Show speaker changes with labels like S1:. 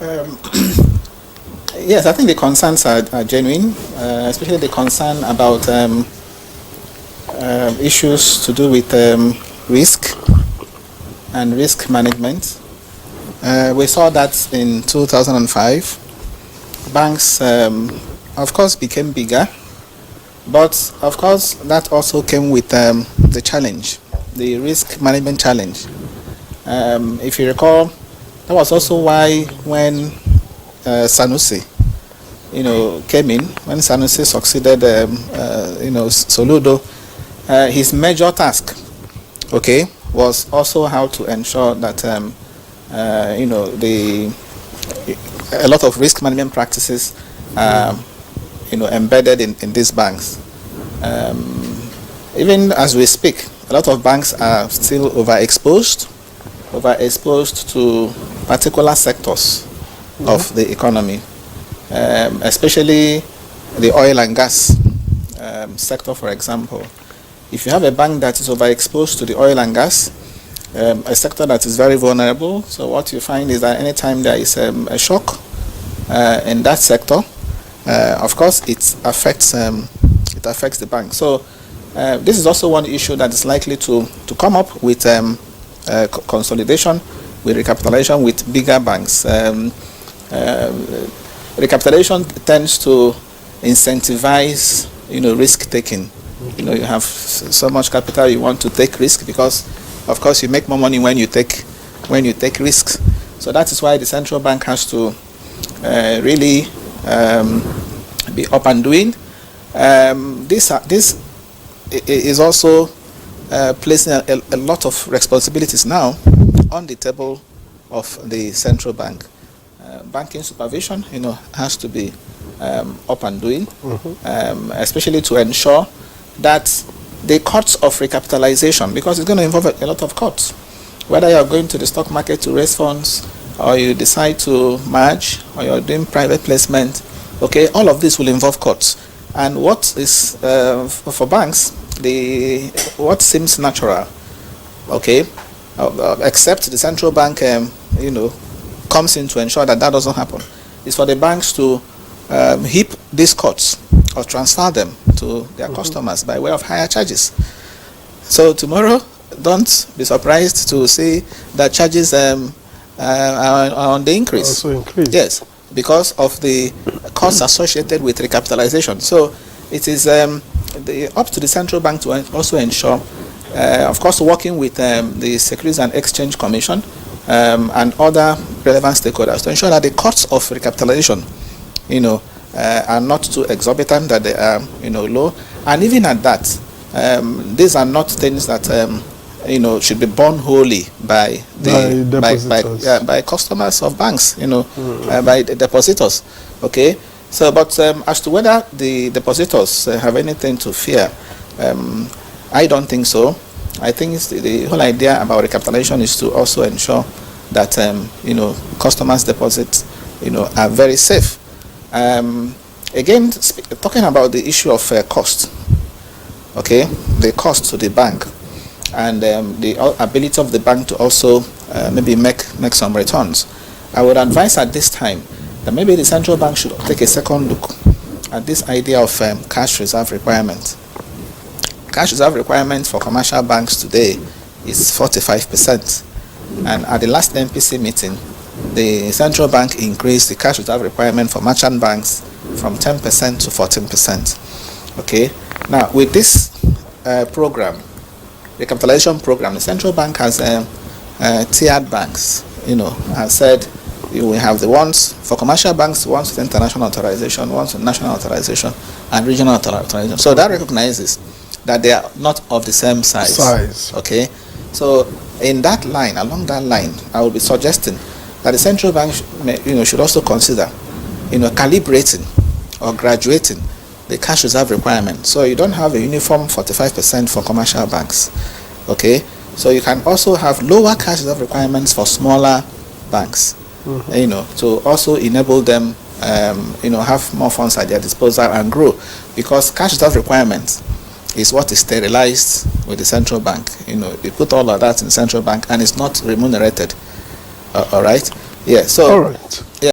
S1: Um, yes, I think the concerns are genuine, especially the concern about issues to do with risk and risk management. We saw that in 2005. Banks, of course, became bigger, but of course, that also came with the challenge, the risk management challenge. If you recall, that was also why when Sanusi, came in, when Sanusi succeeded, Soludo, his major task, okay, was also how to ensure that, a lot of risk management practices, embedded in these banks. Even as we speak, a lot of banks are still overexposed to particular sectors of the economy, especially the oil and gas sector, for example. If you have a bank that is overexposed to the oil and gas, a sector that is very vulnerable, so what you find is that anytime there is a shock in that sector, of course it affects the bank. So this is also one issue that is likely to come up with consolidation, with recapitalization with bigger banks. Recapitalization tends to incentivize, risk taking. You have so much capital, you want to take risk because, of course, you make more money when you take risks. So that is why the central bank has to really be up and doing. This is also placing a lot of responsibilities now on the table of the central bank. Banking supervision, has to be up and doing, especially to ensure that the costs of recapitalization, because it's going to involve a lot of costs, whether you are going to the stock market to raise funds, or you decide to merge, or you're doing private placement, okay, all of this will involve costs. And what is, for banks, what seems natural, okay, except the central bank, comes in to ensure that doesn't happen, is for the banks to heap these costs or transfer them to their customers by way of higher charges. So tomorrow, don't be surprised to see that charges are on the increase.
S2: Also increase.
S1: Yes, because of the costs associated with recapitalization. So it is up to the central bank to also ensure, of course, working with the Securities and Exchange Commission and other relevant stakeholders to ensure that the costs of recapitalization, are not too exorbitant, that they are, low. And even at that, these are not things that, should be borne wholly by by customers of banks, by the depositors. Okay. So, but as to whether the depositors have anything to fear, I don't think so. I think the whole idea about recapitalization is to also ensure that customers' deposits, are very safe. Again, talking about the issue of cost, okay, the cost to the bank, and the ability of the bank to also maybe make some returns. I would advise at this time that maybe the central bank should take a second look at this idea of cash reserve requirement. Cash reserve requirement for commercial banks today is 45%. And at the last MPC meeting, the central bank increased the cash reserve requirement for merchant banks from 10% to 14%. Okay. Now, with this program, the capitalization program, the central bank has tiered banks. Has said we have the ones for commercial banks, ones with international authorization, ones with national authorization, and regional authorization. So that recognizes that they are not of the same size. Okay. So in that line, along that line, I will be suggesting that the central bank should also consider calibrating or graduating the cash reserve requirement. So you don't have a uniform 45% for commercial banks. Okay. So you can also have lower cash reserve requirements for smaller banks. To also enable them have more funds at their disposal and grow, because cash reserve requirements is what is sterilized with the central bank. They put all of that in the central bank and it's not remunerated. All right. Yeah. So.
S2: All right.
S1: Yeah.